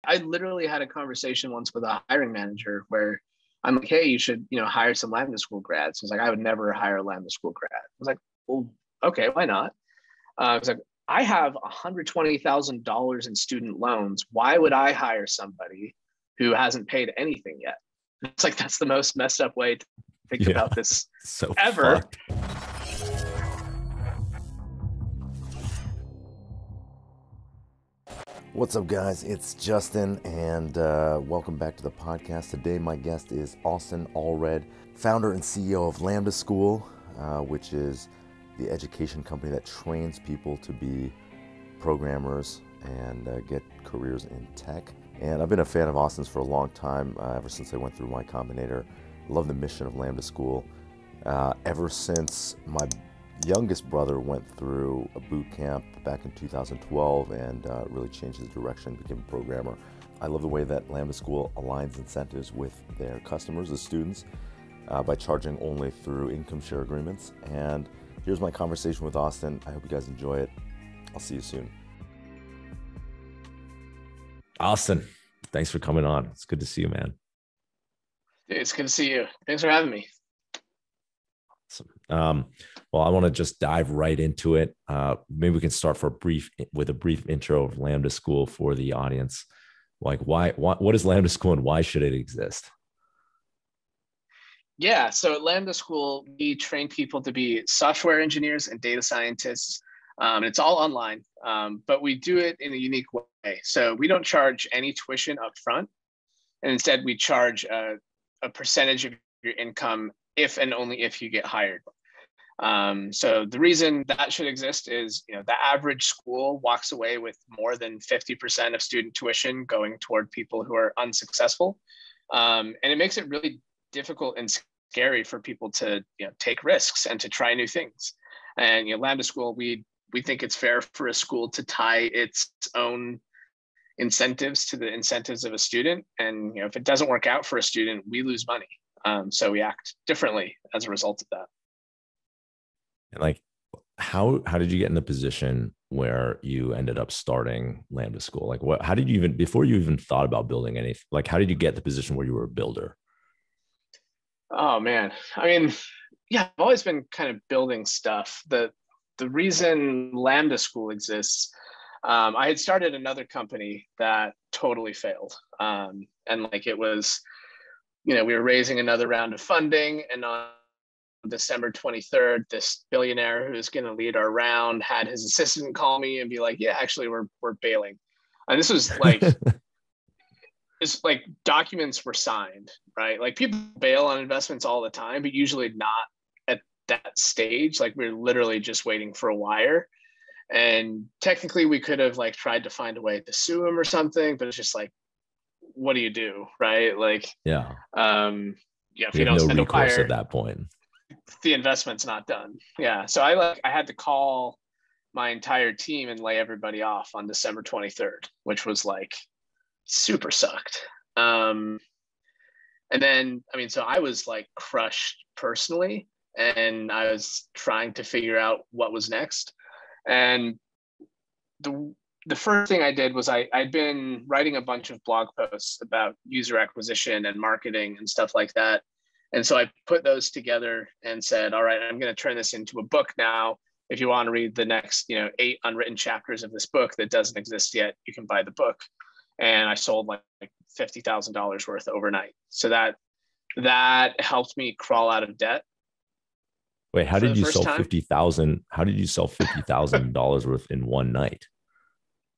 I literally had a conversation once with a hiring manager where I'm like, hey, you should, hire some Lambda School grads. He's like, I would never hire a Lambda School grad. I was like, well, okay, why not? I was like, I have $120,000 in student loans. Why would I hire somebody who hasn't paid anything yet? It's like, that's the most messed up way to think about this so ever. Fucked. What's up, guys? It's Justin, and welcome back to the podcast. Today, my guest is Austen Allred, founder and CEO of Lambda School, which is the education company that trains people to be programmers and get careers in tech. And I've been a fan of Austen's for a long time, ever since I went through Y-Combinator. Love the mission of Lambda School. Ever since my youngest brother went through a boot camp back in 2012 and really changed his direction, became a programmer. I love the way that Lambda School aligns incentives with their customers, the students, by charging only through income share agreements. And here's my conversation with Austen. I hope you guys enjoy it. I'll see you soon. Austen, thanks for coming on. It's good to see you, man. Dude, it's good to see you. Thanks for having me. Awesome. Well, I want to just dive right into it. Maybe we can start with a brief intro of Lambda School for the audience. Like, what is Lambda School and why should it exist? Yeah, so at Lambda School, we train people to be software engineers and data scientists. It's all online, but we do it in a unique way. So we don't charge any tuition up front, and instead we charge a percentage of your income if and only if you get hired. So the reason that should exist is, the average school walks away with more than 50% of student tuition going toward people who are unsuccessful. And it makes it really difficult and scary for people to, take risks and to try new things. And, Lambda School, we think it's fair for a school to tie its own incentives to the incentives of a student. And, if it doesn't work out for a student, we lose money. So we act differently as a result of that. And like, how did you get in the position where you ended up starting Lambda School? Like, how did you before you even thought about building anything, like, how did you get the position where you were a builder? Oh man. I mean, yeah, I've always been kind of building stuff. The reason Lambda School exists, I had started another company that totally failed. And like, it was, we were raising another round of funding, and on December 23rd, this billionaire who's going to lead our round had his assistant call me and be like, yeah, actually we're bailing. And this was like, it's like documents were signed, right? Like, people bail on investments all the time, but usually not at that stage. Like, we're literally just waiting for a wire. And technically we could have like tried to find a way to sue him or something, but it's just like, what do you do? Right? Like, yeah. If you don't send a wire at that point, the investment's not done. Yeah. So I had to call my entire team and lay everybody off on December 23rd, which was like super sucked. And then, so I was like crushed personally, and I was trying to figure out what was next. And the first thing I did was I'd been writing a bunch of blog posts about user acquisition and marketing and stuff like that. And so I put those together and said, all right, I'm going to turn this into a book now. If you want to read the next, 8 unwritten chapters of this book that doesn't exist yet, you can buy the book. And I sold like $50,000 worth overnight. So that helped me crawl out of debt. Wait, how did you sell $50,000? How did you sell $50,000 worth in one night?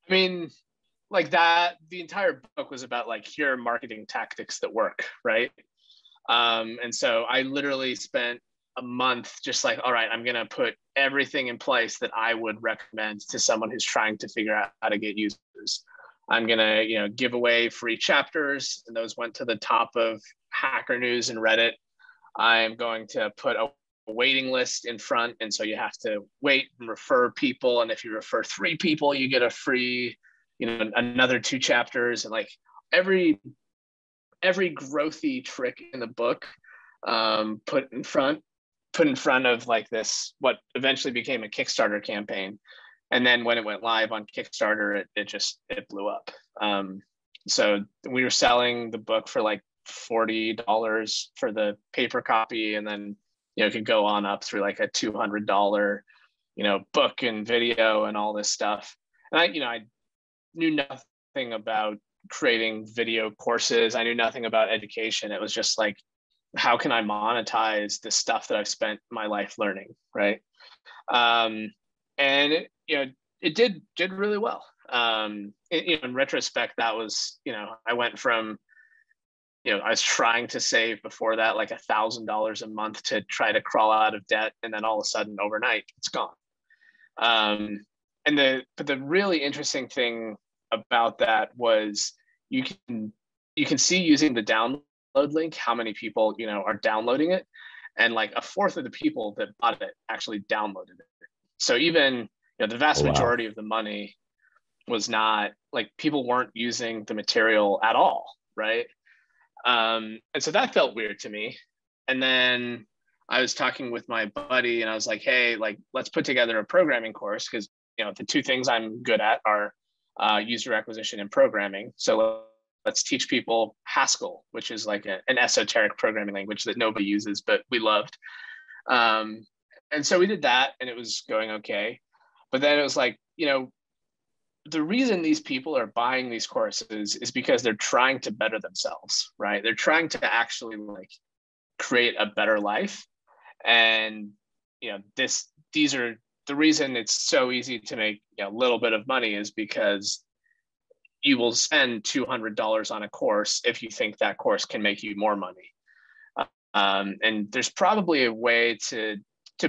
I mean, like that, the entire book was about like, here are marketing tactics that work, right? And so I literally spent a month just like, all right, I'm going to put everything in place that I would recommend to someone who's trying to figure out how to get users. I'm going to, give away free chapters, and those went to the top of Hacker News and Reddit. I'm going to put a waiting list in front. And so you have to wait and refer people. And if you refer 3 people, you get a free, another 2 chapters. And like every growthy trick in the book, put in front of like this, what eventually became a Kickstarter campaign. And then when it went live on Kickstarter, it blew up. So we were selling the book for like $40 for the paper copy, and then it could go on up through like a $200 book and video and all this stuff. And I knew nothing about creating video courses. I knew nothing about education. It was just like, how can I monetize the stuff that I've spent my life learning, right? And it did really well. In retrospect, that was, I went from, I was trying to save before that like $1,000 a month to try to crawl out of debt, and then all of a sudden overnight it's gone. But the really interesting thing about that was you can see using the download link how many people are downloading it, and like a fourth of the people that bought it actually downloaded it. So even the vast majority of the money was not like, people weren't using the material at all, right? And so that felt weird to me. And then I was talking with my buddy and I was like, hey, like, let's put together a programming course, because the two things I'm good at are user acquisition and programming. So let's teach people Haskell, which is like an esoteric programming language that nobody uses, but we loved. And so we did that, and it was going okay. But then it was like, the reason these people are buying these courses is because they're trying to better themselves, right? They're trying to actually like create a better life. And, these are the reason it's so easy to make a little bit of money, is because you will spend $200 on a course if you think that course can make you more money. And there's probably a way to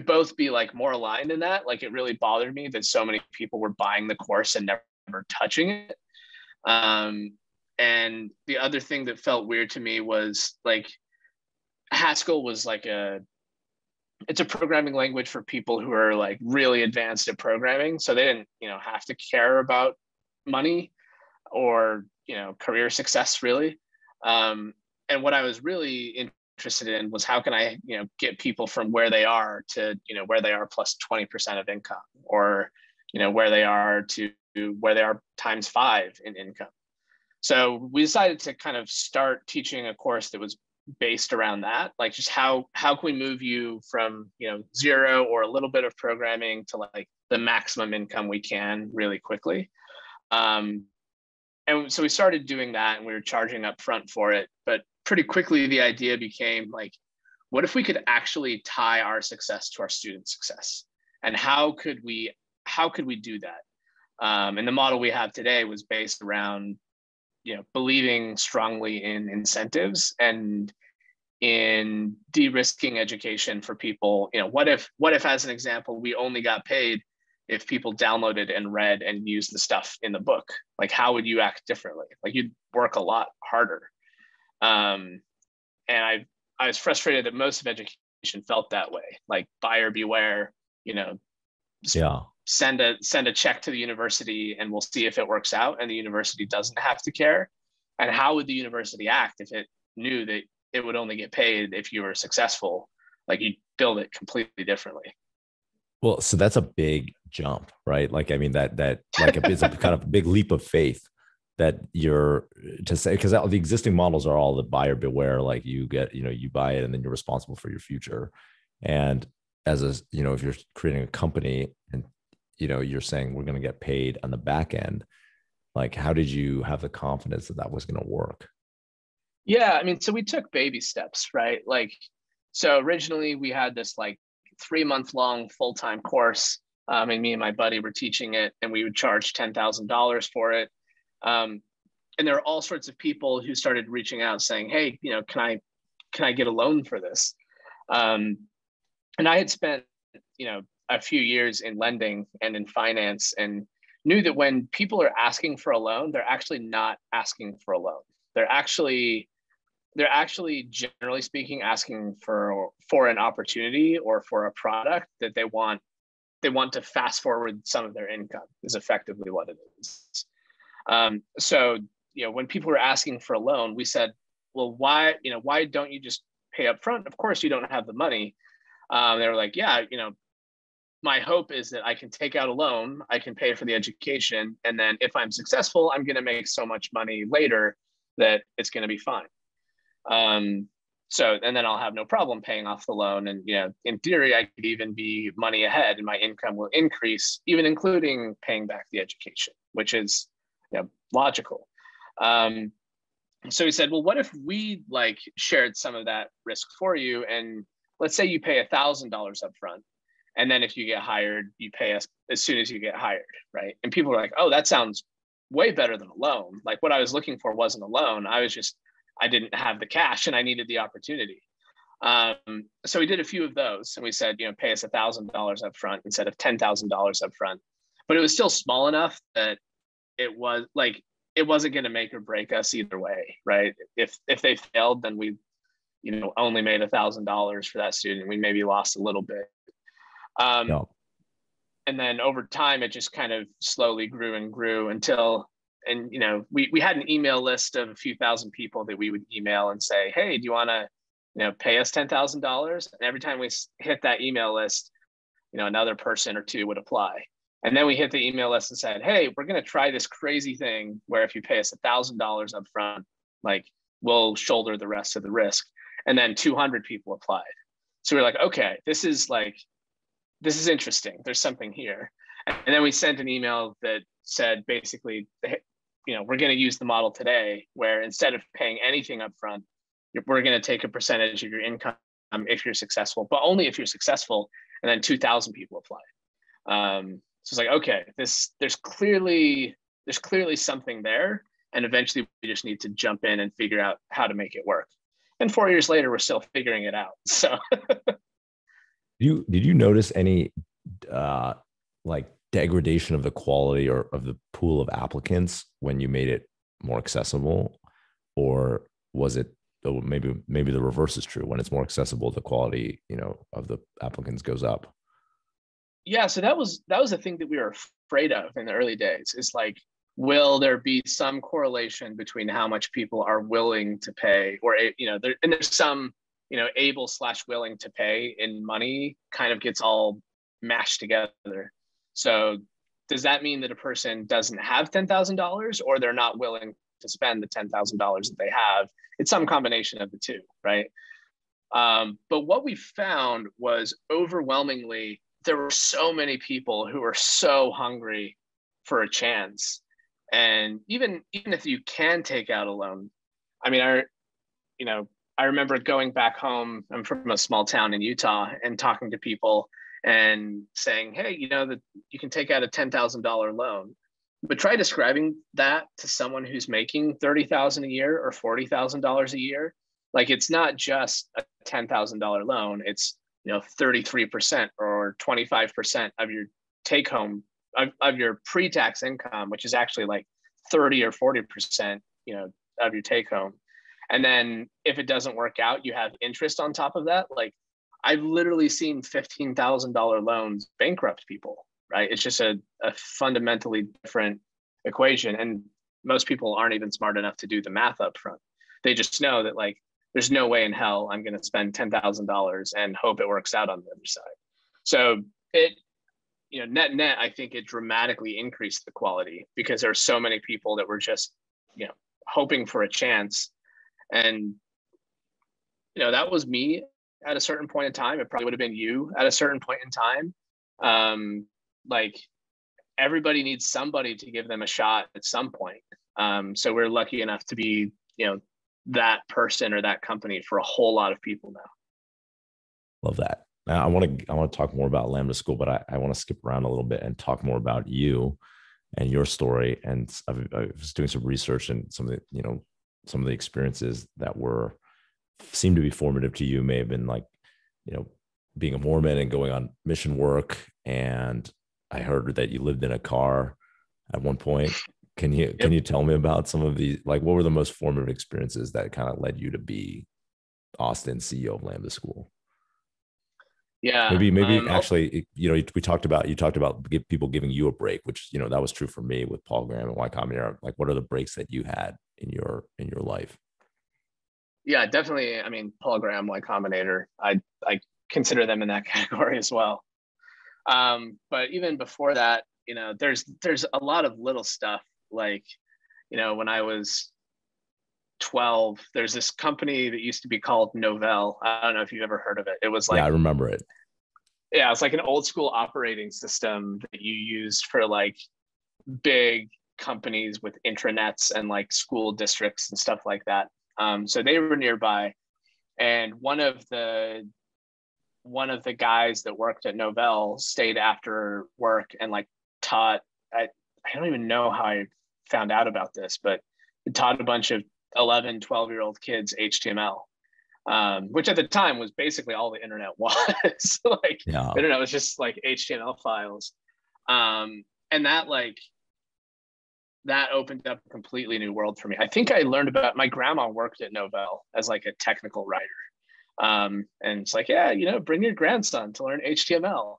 both be like more aligned in that. Like, it really bothered me that so many people were buying the course and never touching it. And the other thing that felt weird to me was like, Haskell was like it's a programming language for people who are like really advanced at programming. So they didn't, have to care about money or, career success really. And what I was really interested in was, how can I, get people from where they are to, where they are plus 20% of income, or, where they are to where they are times 5 in income. So we decided to kind of start teaching a course that was based around that, like just how can we move you from, zero or a little bit of programming to like the maximum income we can really quickly. And so we started doing that, and we were charging up front for it. But pretty quickly, the idea became like, what if we could actually tie our success to our students' success? And how could we do that? And the model we have today was based around, believing strongly in incentives and in de-risking education for people. What if, as an example, we only got paid if people downloaded and read and used the stuff in the book? Like, how would you act differently? Like, you'd work a lot harder. And I was frustrated that most of education felt that way, like buyer beware, send a check to the university and we'll see if it works out, and the university doesn't have to care. And how would the university act if it knew that it would only get paid if you were successful? Like, you'd build it completely differently. Well, so that's a big jump, right? Like, I mean, that like it's a kind of big leap of faith that you're to say, because the existing models are all the buyer beware, like you get, you buy it and then you're responsible for your future. And as a, if you're creating a company and, you're saying we're going to get paid on the back end, like, how did you have the confidence that that was going to work? Yeah, I mean, so we took baby steps, right? Like, so originally we had this like 3-month-long full-time course, and me and my buddy were teaching it, and we would charge $10,000 for it. And there were all sorts of people who started reaching out saying, hey, can I get a loan for this? And I had spent, a few years in lending and in finance, and knew that when people are asking for a loan, they're actually not asking for a loan. They're actually, generally speaking, asking for an opportunity or for a product that they want to fast forward some of their income, is effectively what it is. So, when people were asking for a loan, we said, well, why don't you just pay up front? Of course you don't have the money. They were like, yeah, my hope is that I can take out a loan, I can pay for the education, and then if I'm successful, I'm going to make so much money later that it's going to be fine. So, and then I'll have no problem paying off the loan. And, in theory, I could even be money ahead and my income will increase, even including paying back the education, which is, logical. So he said, well, what if we shared some of that risk for you? And let's say you pay $1,000 up front. And then if you get hired, you pay us as soon as you get hired, right? And people are like, oh, that sounds way better than a loan. Like what I was looking for wasn't a loan. I didn't have the cash and I needed the opportunity. So we did a few of those and we said, pay us $1,000 up front instead of $10,000 up front. But it was still small enough that it wasn't going to make or break us either way, right? If they failed, then we, only made $1,000 for that student. We maybe lost a little bit. No. And then over time, it just kind of slowly grew and grew until, we had an email list of a few thousand people that we would email and say, hey, do you want to, pay us $10,000? And every time we hit that email list, another person or two would apply. And then we hit the email list and said, hey, we're going to try this crazy thing where if you pay us $1,000 up front, we'll shoulder the rest of the risk. And then 200 people applied. So we're like, okay, this is interesting. There's something here. And then we sent an email that said basically, we're going to use the model today where instead of paying anything up front, we're going to take a percentage of your income if you're successful, but only if you're successful. And then 2,000 people applied. So it's like, okay, there's clearly something there. And eventually we just need to jump in and figure out how to make it work. And 4 years later, we're still figuring it out. So did you notice any degradation of the quality or of the pool of applicants when you made it more accessible? Or was it maybe the reverse is true? When it's more accessible, the quality, of the applicants goes up? Yeah, so that was the thing that we were afraid of in the early days. Is will there be some correlation between how much people are willing to pay, or there's some able/willing to pay in money kind of gets all mashed together. So does that mean that a person doesn't have $10,000 or they're not willing to spend the $10,000 that they have? It's some combination of the two, right? But what we found was overwhelmingly, there were so many people who were so hungry for a chance. And even if you can take out a loan, I mean, I remember going back home. I'm from a small town in Utah and talking to people and saying, hey, that you can take out a $10,000 loan, but try describing that to someone who's making $30,000 a year or $40,000 a year. It's not just a $10,000 loan. It's 33% or 25% of your take home of your pre-tax income, which is actually 30 or 40%, of your take home. And then if it doesn't work out, you have interest on top of that. I've literally seen $15,000 loans bankrupt people, right? It's just a fundamentally different equation. And most people aren't even smart enough to do the math up front. They just know that there's no way in hell I'm going to spend $10,000 and hope it works out on the other side. So it, net, I think it dramatically increased the quality because there are so many people that were just, hoping for a chance. And, that was me at a certain point in time. It probably would have been you at a certain point in time. Everybody needs somebody to give them a shot at some point. So we're lucky enough to be, that person or that company for a whole lot of people now. Love that. I want to talk more about Lambda School, but I want to skip around a little bit and talk more about you and your story. And I was doing some research and some of the experiences that seemed to be formative to you may have been being a Mormon and going on mission work. And I heard that you lived in a car at one point. Can you tell me about some of these? What were the most formative experiences that kind of led you to be Austen, CEO of Lambda School? Yeah, maybe actually, you talked about people giving you a break, which that was true for me with Paul Graham and Y-Combinator. What are the breaks that you had in your life? Yeah, definitely. I mean, Paul Graham, Y-Combinator, I consider them in that category as well. But even before that, there's a lot of little stuff. Like, when I was 12, there's this company that used to be called Novell. I don't know if you've ever heard of it. It was like, Yeah, I remember it. yeah, it's like an old school operating system that you used for like big companies with intranets and like school districts and stuff like that. So they were nearby, and one of the guys that worked at Novell stayed after work and like taught. I don't even know how I found out about this, but it taught a bunch of 11, 12-year-old kids HTML, which at the time was basically all the internet was. Like, Yeah. the internet was just like HTML files. And that opened up a completely new world for me. I think I learned about, my grandma worked at Novell as like a technical writer. And it's like, yeah, bring your grandson to learn HTML.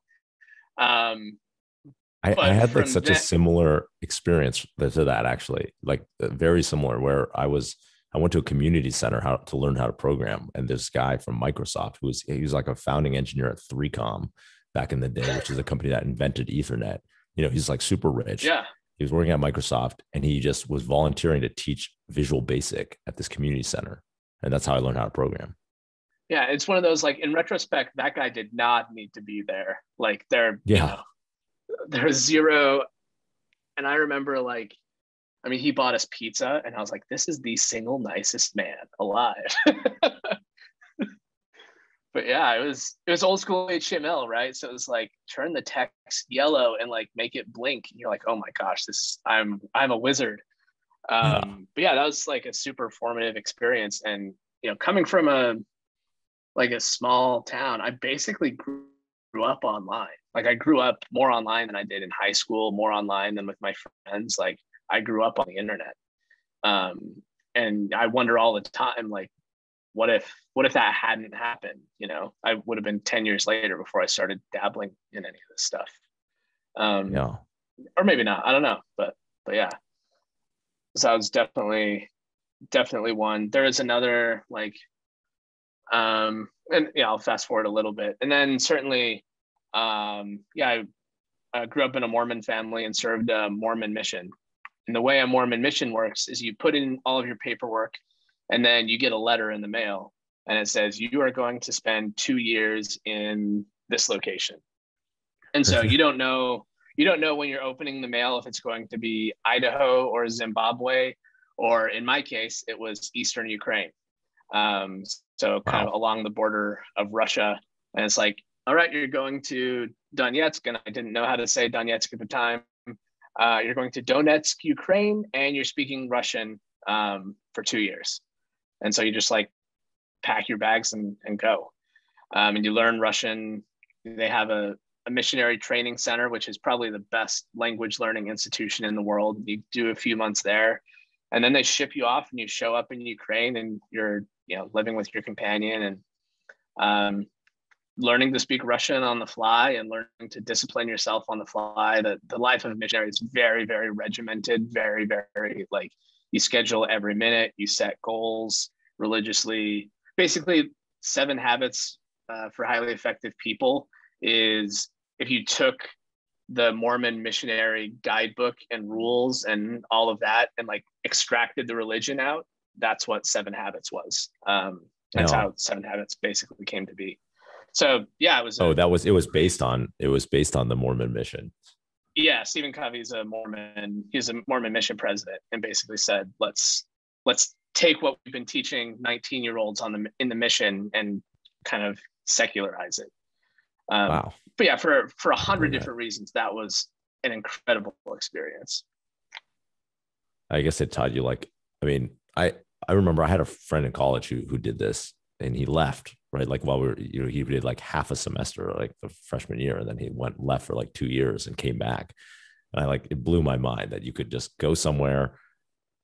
I had like such a similar experience to that, actually, like very similar, where I went to a community center to learn how to program. And this guy from Microsoft, he was like a founding engineer at 3Com back in the day, which is a company that invented Ethernet. He's like super rich. Yeah. He was working at Microsoft, and he just was volunteering to teach Visual Basic at this community center. And that's how I learned how to program. Yeah. It's one of those, like, in retrospect, that guy did not need to be there. Like, there's zero. And I remember, like, he bought us pizza, and I was like, this is the single nicest man alive. But yeah, it was old school HTML, right? So it was like, turn the text yellow and like make it blink. And you're like, oh my gosh, I'm a wizard. But yeah, that was like a super formative experience. And coming from a small town, I basically grew up online. Like, I grew up more online than I did in high school, more online than with my friends. Like, I grew up on the internet. And I wonder all the time, like, what if that hadn't happened? I would have been 10 years later before I started dabbling in any of this stuff. Or maybe not, I don't know. But yeah. So I was definitely one. There is another, like, and yeah, I'll fast forward a little bit. And then certainly, I grew up in a Mormon family and served a Mormon mission. And the way a Mormon mission works is you put in all of your paperwork, and then you get a letter in the mail, and it says, you are going to spend 2 years in this location. And so you don't know when you're opening the mail if it's going to be Idaho or Zimbabwe, or in my case, it was Eastern Ukraine. So kind of along the border of Russia. And it's like, all right, you're going to Donetsk, and I didn't know how to say Donetsk at the time. You're going to Donetsk, Ukraine, and you're speaking Russian for 2 years. And so you just like pack your bags and go. And you learn Russian. They have a missionary training center, which is probably the best language learning institution in the world. You do a few months there, and then they ship you off, and you show up in Ukraine, and you're living with your companion, and learning to speak Russian on the fly, and learning to discipline yourself on the fly. The life of a missionary is very, very regimented, very, very, like, you schedule every minute, you set goals religiously. Basically, 7 Habits for Highly Effective People is, if you took the Mormon missionary guidebook and rules and all of that and like extracted the religion out, that's what 7 Habits was. That's how 7 Habits basically came to be. So yeah, it was. It was based on the Mormon mission. Yeah, Stephen Covey's a Mormon. He's a Mormon mission president, and basically said, let's take what we've been teaching 19-year-olds in the mission and kind of secularize it. Wow. But yeah, for 100 different reasons, that was an incredible experience. I guess it taught you, like, I remember I had a friend in college who did this, and he left, right? Like, while he did like half a semester, like the freshman year, and then he left for like 2 years and came back. And it blew my mind that you could just go somewhere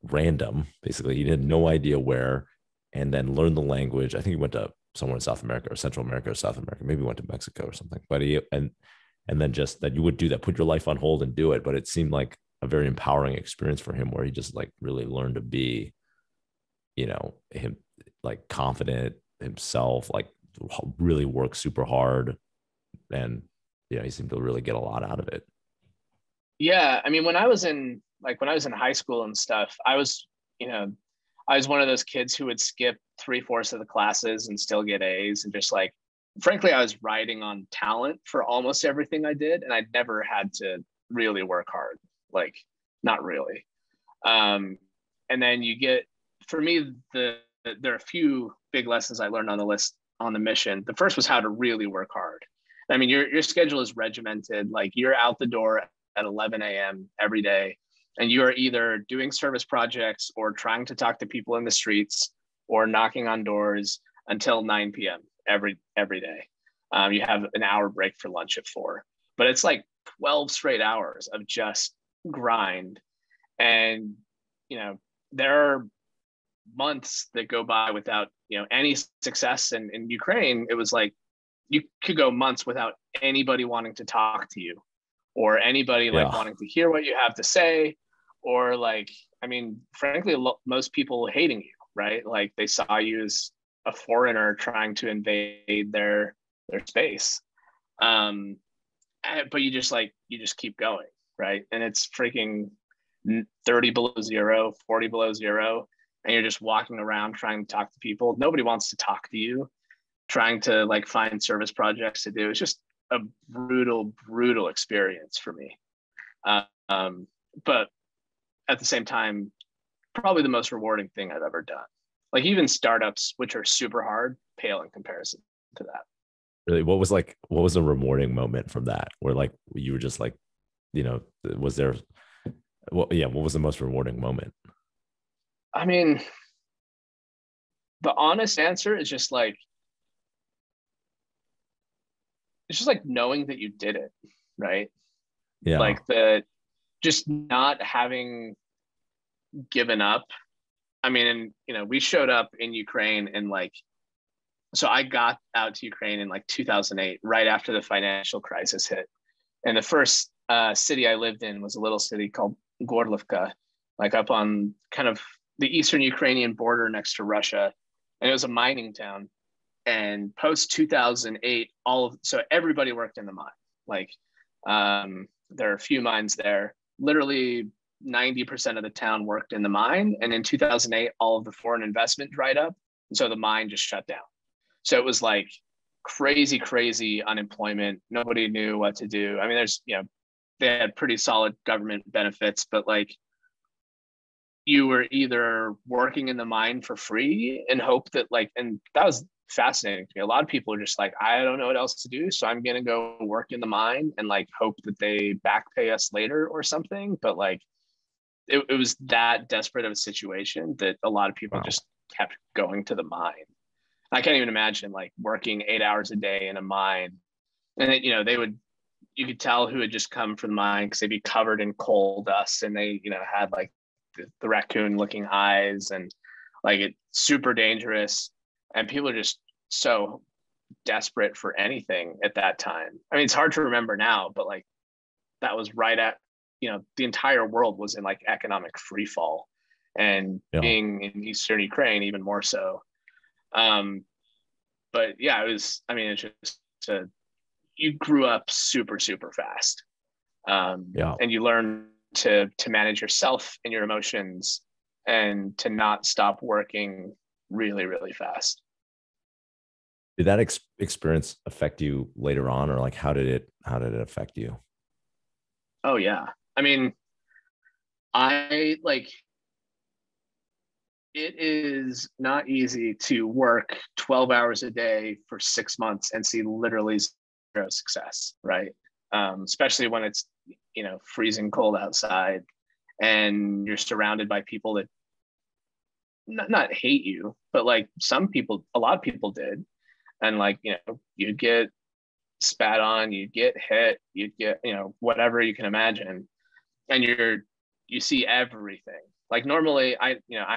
random, basically. He had no idea where, and then learn the language. I think he went to somewhere in South America or Central America or South America. Maybe he went to Mexico or something. But and then just that you would do that, put your life on hold and do it. But it seemed like a very empowering experience for him, where he just like really learned to be, him, like, confident himself, like really work super hard, and you seem to really get a lot out of it. Yeah. I mean, when I was in high school and stuff, I was one of those kids who would skip 3/4 of the classes and still get A's, and just like, frankly, I was riding on talent for almost everything I did. And I never had to really work hard, like not really. And then for me, there are a few big lessons I learned on the mission. The first was how to really work hard. I mean, your schedule is regimented. Like, you're out the door at 11 a.m. every day, and you are either doing service projects or trying to talk to people in the streets or knocking on doors until 9 p.m. every day. You have an hour break for lunch at 4, but it's like 12 straight hours of just grind. And, there are months that go by without, any success. And in Ukraine, it was like, you could go months without anybody wanting to talk to you, or anybody like wanting to hear what you have to say, or like, I mean, frankly, most people hating you, right? Like, they saw you as a foreigner trying to invade their space. But you just keep going, right? And it's freaking 30 below zero, 40 below zero, and you're just walking around trying to talk to people. Nobody wants to talk to you, trying to like find service projects to do. It's just a brutal experience for me. But at the same time, probably the most rewarding thing I've ever done. Like, even startups, which are super hard, pale in comparison to that. Really, what was a rewarding moment from that, where like you were just like, was there, what was the most rewarding moment? I mean, the honest answer is just like, it's just like knowing that you did it, right? Yeah. Like, just not having given up. I mean, and we showed up in Ukraine, and like, so I got out to Ukraine in like 2008, right after the financial crisis hit. And the first city I lived in was a little city called Gorlivka, like up on kind of the eastern Ukrainian border next to Russia. And it was a mining town. And post 2008, so everybody worked in the mine. Like, there are a few mines there. Literally 90% of the town worked in the mine. And in 2008, all of the foreign investment dried up. And so the mine just shut down. So it was like crazy unemployment. Nobody knew what to do. I mean, they had pretty solid government benefits, but like, you were either working in the mine for free and hope that like, and that was fascinating to me. A lot of people are just like, I don't know what else to do, so I'm going to go work in the mine and like hope that they back pay us later or something. But like, it was that desperate of a situation that a lot of people just kept going to the mine. I can't even imagine like working 8 hours a day in a mine. And then, you could tell who had just come from the mine because they'd be covered in coal dust, and they, had like the raccoon looking eyes, and like, it's super dangerous. And people are just so desperate for anything at that time. I mean, it's hard to remember now, but like, that was right at, the entire world was in like economic free fall, and being in Eastern Ukraine, even more so. But yeah, it's just, you grew up super fast. And you learn to manage yourself and your emotions, and to not stop working really fast. Did that experience affect you later on, or like, how did it affect you? Oh yeah. I mean, it is not easy to work 12 hours a day for 6 months and see literally zero success, right? Especially when it's, freezing cold outside, and you're surrounded by people that not hate you, but like a lot of people did. And like, you'd get spat on, you'd get hit, you'd get, whatever you can imagine. And you see everything. Like, normally I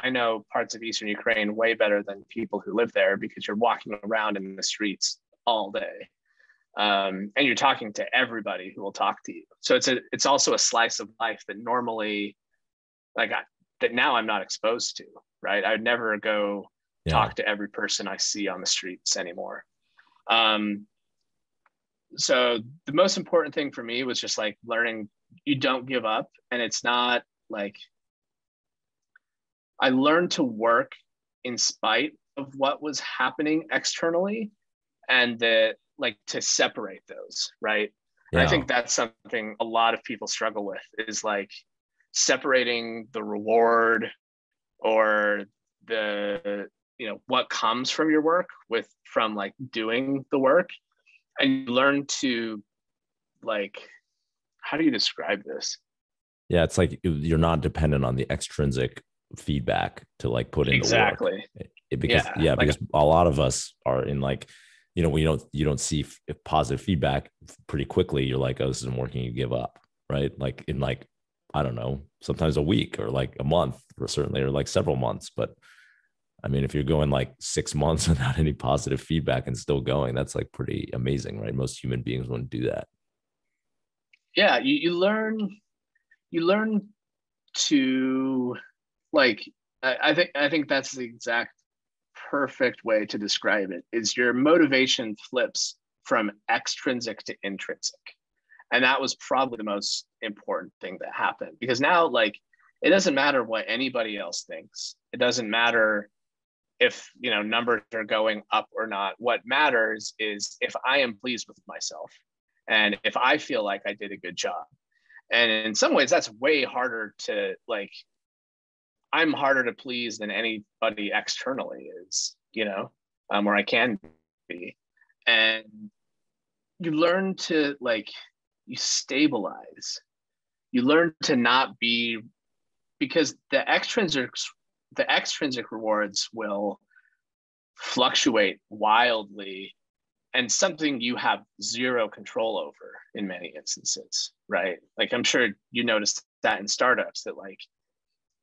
know parts of Eastern Ukraine way better than people who live there, because you're walking around in the streets all day. And you're talking to everybody who will talk to you. So it's also a slice of life that normally, that now I'm not exposed to, right? I would never go talk to every person I see on the streets anymore. So the most important thing for me was just like learning you don't give up. And it's not like, I learned to work in spite of what was happening externally, and that like to separate those, right? And I Yeah. think that's something a lot of people struggle with, is like separating the reward or the, what comes from your work from like doing the work. And you learn to like, how do you describe this? Yeah. It's like you're not dependent on the extrinsic feedback to like put in the work. Exactly. Because Yeah. yeah, Like, because a lot of us are in like, you don't see positive feedback pretty quickly. You're like, oh, this isn't working. You give up, right? Like in like, I don't know, sometimes a week or like a month, or certainly, or like several months. But I mean, if you're going like 6 months without any positive feedback and still going, that's like pretty amazing, right? Most human beings wouldn't do that. yeah, you learn to like, I think that's the exact perfect way to describe it, is your motivation flips from extrinsic to intrinsic. And that was probably the most important thing that happened, because now like it doesn't matter what anybody else thinks. It doesn't matter if numbers are going up or not. What matters is if I am pleased with myself and if I feel like I did a good job. And in some ways that's way harder to like, I'm harder to please than anybody externally is, or I can be. And you learn to like, you stabilize. You learn to not be, because the extrinsic rewards will fluctuate wildly, and something you have zero control over in many instances, right? Like I'm sure you noticed that in startups, that like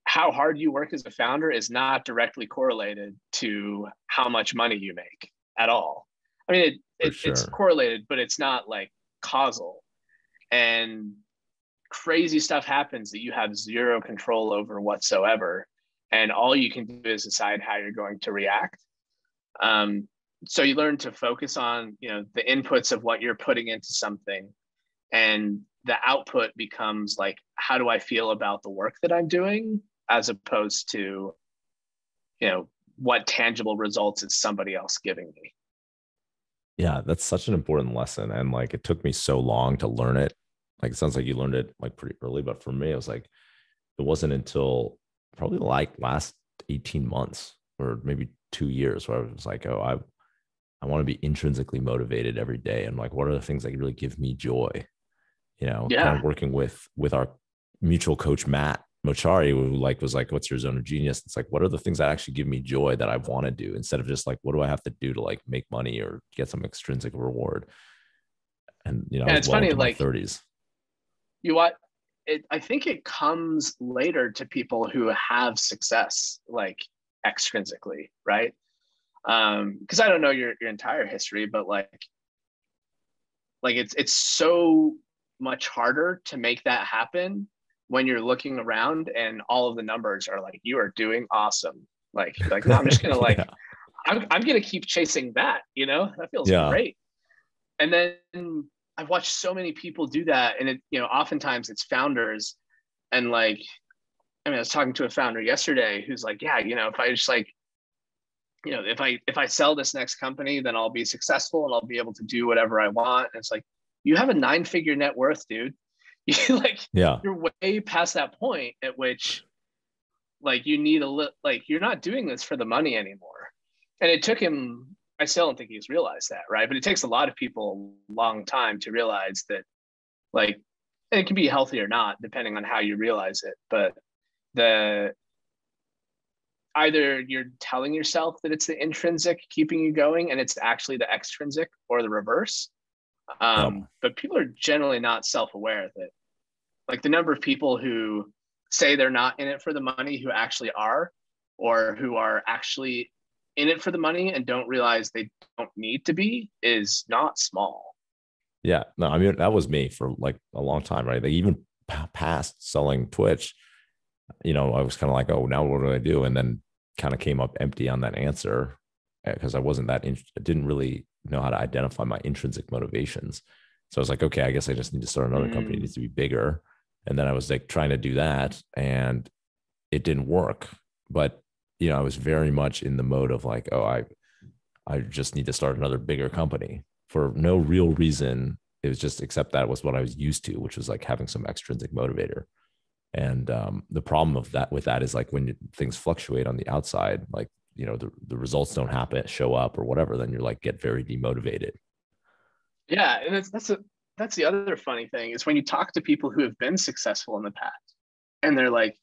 how hard you work as a founder is not directly correlated to how much money you make at all. I mean, it's Sure. correlated, but it's not like causal. And crazy stuff happens that you have zero control over whatsoever. And all you can do is decide how you're going to react. So you learn to focus on, the inputs of what you're putting into something, and the output becomes like, how do I feel about the work that I'm doing, as opposed to, what tangible results is somebody else giving me. Yeah, that's such an important lesson. And like it took me so long to learn it. Like it sounds like you learned it like pretty early, but for me, it was like it wasn't until probably like last 18 months or maybe 2 years where I was like, oh, I want to be intrinsically motivated every day. And like, what are the things that really give me joy? Kind Yeah. of working with our mutual coach, Matt Mochari, who like was like, what's your zone of genius? It's like, what are the things that actually give me joy that I want to do, instead of just like, what do I have to do to like make money or get some extrinsic reward? And I And was it's well funny, into my like 30s. I think it comes later to people who have success, like extrinsically, right? Because I don't know your entire history, but like it's so much harder to make that happen when you're looking around and all of the numbers are like, you are doing awesome. Like you're like, no, I'm just gonna like, Yeah. I'm gonna keep chasing that, that feels Yeah. great. And then I've watched so many people do that, and it, oftentimes it's founders. And like, I mean, I was talking to a founder yesterday who's like, yeah, if I just like, if I sell this next company, then I'll be successful and I'll be able to do whatever I want. And it's like, you have a 9-figure net worth, dude. Like, Yeah. you're way past that point at which like you need like you're not doing this for the money anymore. And it took him, I still don't think he's realized that, right? But it takes a lot of people a long time to realize that, like, and it can be healthy or not depending on how you realize it, but the either you're telling yourself that it's the intrinsic keeping you going and it's actually the extrinsic, or the reverse. Yeah. But people are generally not self-aware of it. Like the number of people who say they're not in it for the money who actually are, or who are actually in it for the money and don't realize they don't need to be, is not small. Yeah. No, I mean, that was me for like a long time, right? Like even past selling Twitch, I was kind of like, oh, now what do I do? And then kind of came up empty on that answer, because I wasn't that, it didn't really know how to identify my intrinsic motivations. So I was like, okay, I guess I just need to start another company. It needs to be bigger. And then I was like trying to do that, and it didn't work. But, you know, I was very much in the mode of like, oh, I just need to start another bigger company for no real reason. It was just, except that was what I was used to, which was like having some extrinsic motivator. And the problem of that with that is like when things fluctuate on the outside, like, you know, the results don't show up or whatever, then you're like, get very demotivated. Yeah. And that's the other funny thing is when you talk to people who have been successful in the past and they're like,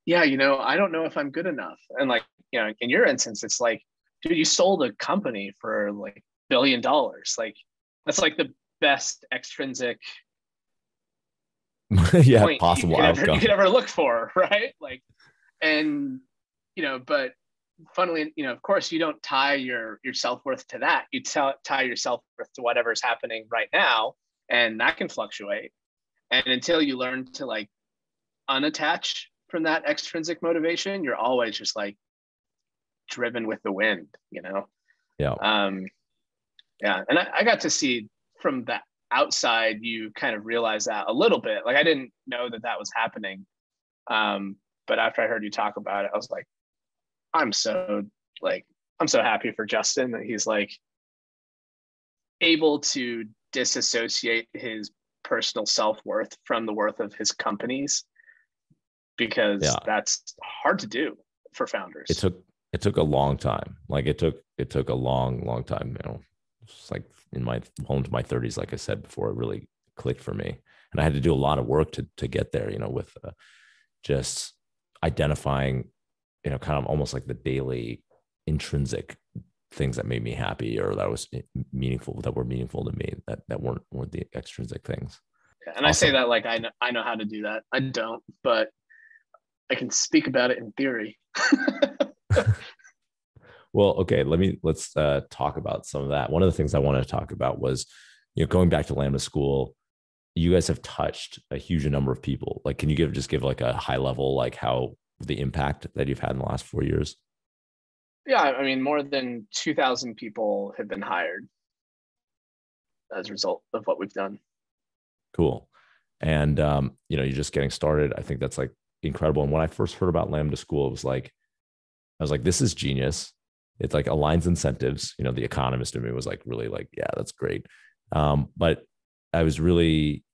yeah, you know, I don't know if I'm good enough. And like, you know, in your instance, it's like, dude, you sold a company for like $1 billion. Like that's like the best extrinsic Yeah, point possible outcome you could ever look for, right? Like, and you know, but funnily, you know, of course, you don't tie your self-worth to that. You tie your self-worth to whatever's happening right now, and that can fluctuate. And until you learn to like unattach from that extrinsic motivation, you're always just like driven with the wind, you know? Yeah. Yeah. And I got to see from the outside, you kind of realize that a little bit. Like I didn't know that was happening. But after I heard you talk about it, I was like, I'm so happy for Justin that he's like able to disassociate his personal self-worth from the worth of his companies, because that's hard to do for founders. It took a long time. Like it took a long time, you know, it's like well into my 30s, like I said before, it really clicked for me. And I had to do a lot of work to get there, you know, with just identifying, you know, kind of almost like the daily intrinsic things that made me happy or that was meaningful, that were meaningful to me, that weren't the extrinsic things. Yeah, and awesome. I say that like I know how to do that. I don't, but I can speak about it in theory. Well, okay, let's talk about some of that. One of the things I wanted to talk about was, you know, going back to Lambda School, you guys have touched a huge number of people. Like, can you give like a high level, like how the impact that you've had in the last 4 years? Yeah, I mean, more than 2,000 people have been hired as a result of what we've done. Cool. And, you know, you're just getting started. I think that's like incredible. And when I first heard about Lambda School, I was like, this is genius. It's like aligns incentives. You know, the economist in me was like, really like, yeah, that's great. But I really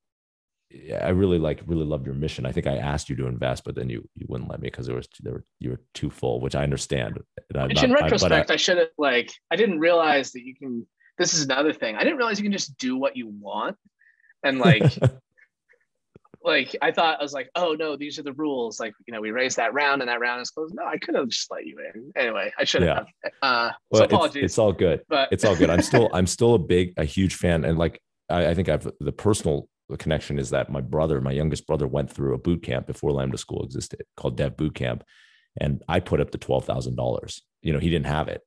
loved your mission. I think I asked you to invest, but then you wouldn't let me because you were too full, which I understand. Which in retrospect, I should have I didn't realize that you can. This is another thing. I didn't realize you can just do what you want, and like, like I thought I was like, oh no, these are the rules. Like, you know, we raised that round and that round is closed. No, I could have just let you in. Anyway, I should have. Well, so apologies. It's all good. But it's all good. I'm still a huge fan, and like I think the personal connection is that my youngest brother went through a boot camp before Lambda School existed called Dev Boot Camp. And I put up the $12,000, you know, he didn't have it.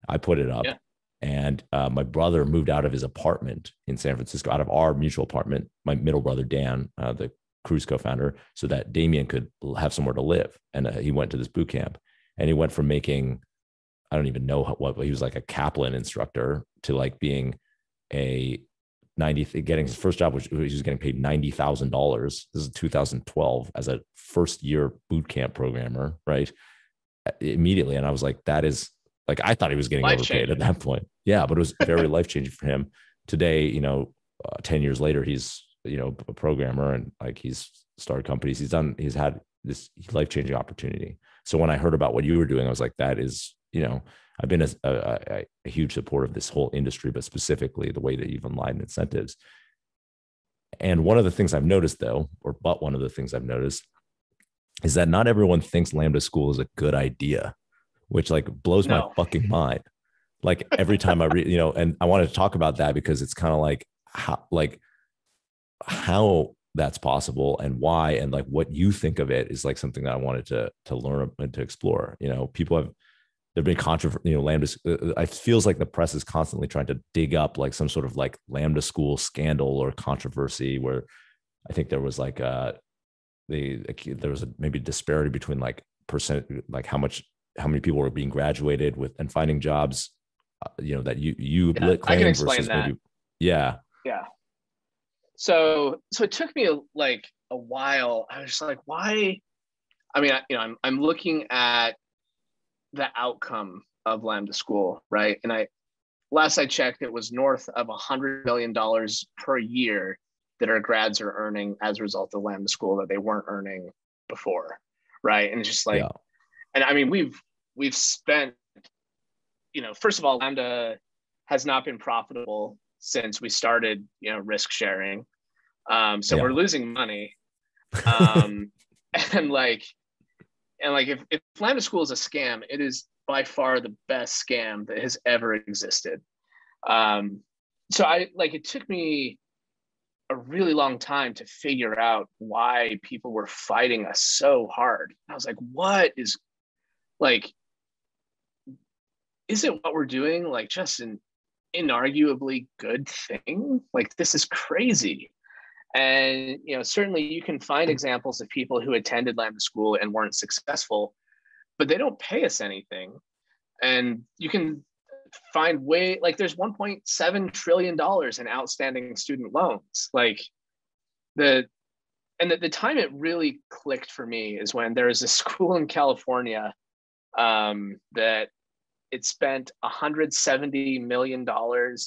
I put it up. Yeah. And my brother moved out of his apartment in San Francisco, out of our mutual apartment, my middle brother, Dan, the Cruise co-founder, so that Damien could have somewhere to live. And he went to this boot camp, and he went from making, I don't even know what he was, like a Kaplan instructor, to like being getting his first job, which he was getting paid $90,000. This is 2012 as a first year boot camp programmer, right? Immediately. And I was like, that is like, I thought he was getting overpaid at that point. Yeah, but it was very life-changing for him. Today, you know, 10 years later, he's, you know, a programmer, and like he's started companies. He's had this life-changing opportunity. So when I heard about what you were doing, I was like, that is, you know, I've been a huge supporter of this whole industry, but specifically the way that you've aligned incentives. And one of the things I've noticed one of the things I've noticed is that not everyone thinks Lambda School is a good idea, which like blows my fucking mind. Like every time I read, you know, and I wanted to talk about that because it's kind of like how that's possible and why, and like what you think of it is like something that I wanted to learn and to explore. You know, there've been controversy, you know, Lambda, it feels like the press is constantly trying to dig up like some sort of like Lambda School scandal or controversy, where I think there was like there was maybe disparity between like percent, like how many people were being graduated with and finding jobs that you Yeah, I can claim explain versus that. maybe, yeah. Yeah. So it took me like a while. I was just like, why? I mean, I'm looking at the outcome of Lambda School, right? And last I checked, it was north of $100 million per year that our grads are earning as a result of Lambda School that they weren't earning before, right? And it's just like, Yeah. and I mean, we've spent, first of all, Lambda has not been profitable since we started, risk sharing. So Yeah. we're losing money. And like if Lambda School is a scam, it is by far the best scam that has ever existed. So it took me a really long time to figure out why people were fighting us so hard. I was like, what is like, isn't what we're doing like just an inarguably good thing? Like, this is crazy. And certainly you can find examples of people who attended Lambda School and weren't successful, but they don't pay us anything. And you can find there's $1.7 trillion in outstanding student loans. The time it really clicked for me is when there was a school in California that it spent $170 million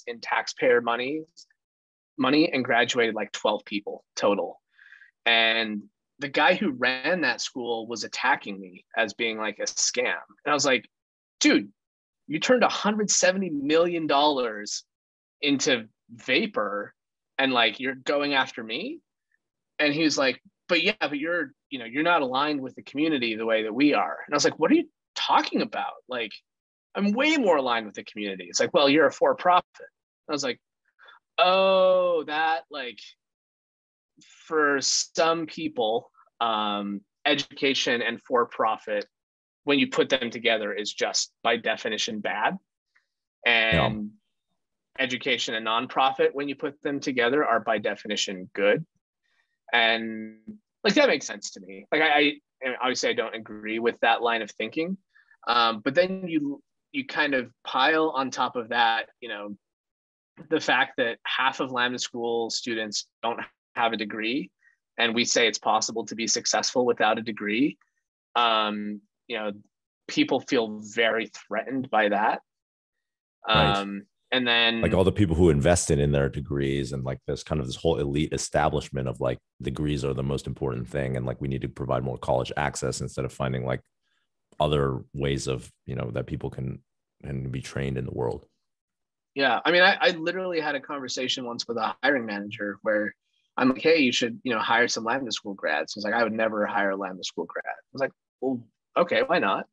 in taxpayer money and graduated like 12 people total. And the guy who ran that school was attacking me as being like a scam. And I was like, dude, you turned $170 million into vapor and like you're going after me. And he was like, but you're not aligned with the community the way that we are. And I was like, what are you talking about? Like, I'm way more aligned with the community. It's like, well, you're a for-profit. I was like, oh, that like for some people, education and for-profit, when you put them together, is just by definition bad. And education and nonprofit, when you put them together, are by definition good. And like that makes sense to me. Like I obviously I don't agree with that line of thinking, but then you kind of pile on top of that, the fact that half of Lambda School students don't have a degree, and we say it's possible to be successful without a degree. People feel very threatened by that. Right. And then like all the people who invested in their degrees, and like there's kind of this whole elite establishment of like degrees are the most important thing. And like, we need to provide more college access instead of finding like other ways of, that people can be trained in the world. Yeah. I mean, I literally had a conversation once with a hiring manager where I'm like, hey, you should, hire some Lambda School grads. He's like, I would never hire a Lambda School grad. I was like, well, okay, why not?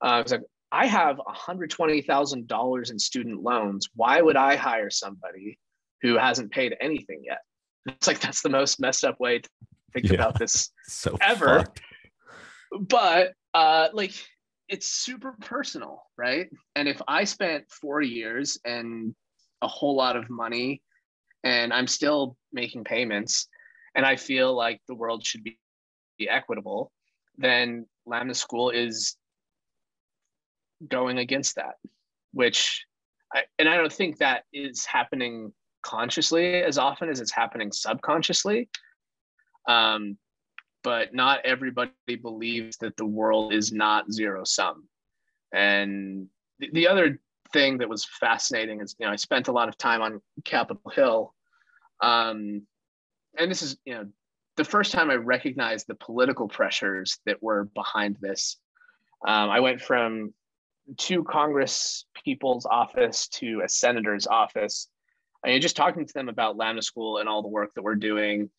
I was like, I have $120,000 in student loans. Why would I hire somebody who hasn't paid anything yet? It's like, that's the most messed up way to think about this so ever. Fucked. But it's super personal, right? And if I spent 4 years and a whole lot of money and I'm still making payments and I feel like the world should be equitable, then Lambda School is going against that, which I don't think that is happening consciously as often as it's happening subconsciously. But not everybody believes that the world is not zero sum. And the other thing that was fascinating is, I spent a lot of time on Capitol Hill. And this is, the first time I recognized the political pressures that were behind this. I went from 2 Congress people's office to a senator's office. I mean, just talking to them about Lambda School and all the work that we're doing,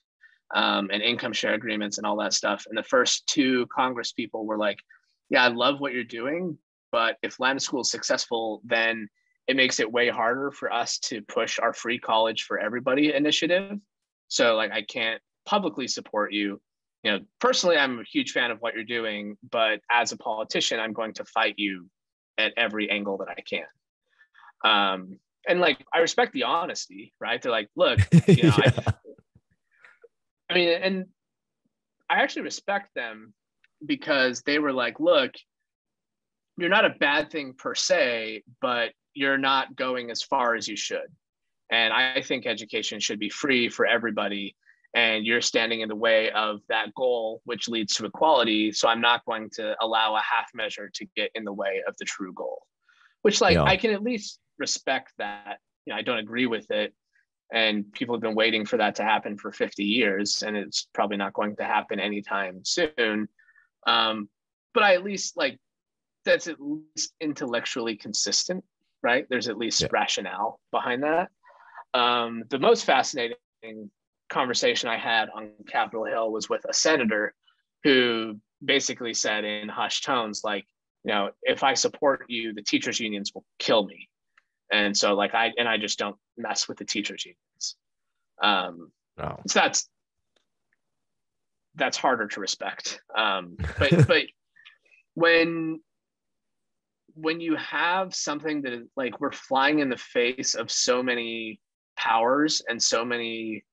and income share agreements and all that stuff. And the first 2 Congress people were like, yeah, I love what you're doing, but if Lambda School is successful, then it makes it way harder for us to push our free college for everybody initiative. So like, I can't publicly support you. Personally, I'm a huge fan of what you're doing, but as a politician, I'm going to fight you at every angle that I can. And like, I respect the honesty, right? They're like, look, Yeah. I mean, and I actually respect them because they were like, look, you're not a bad thing per se, but you're not going as far as you should. And I think education should be free for everybody. And you're standing in the way of that goal, which leads to equality. So I'm not going to allow a half measure to get in the way of the true goal, which like, Yeah. I can at least respect that. You know, I don't agree with it. And people have been waiting for that to happen for 50 years, and it's probably not going to happen anytime soon. But I at least like, that's at least intellectually consistent, right? There's at least rationale behind that. The most fascinating conversation I had on Capitol Hill was with a senator who basically said in hushed tones, like, you know, if I support you, the teachers unions will kill me. And so like, I just don't mess with the teachers unions. So that's harder to respect. But when you have something that is like, we're flying in the face of so many powers and so many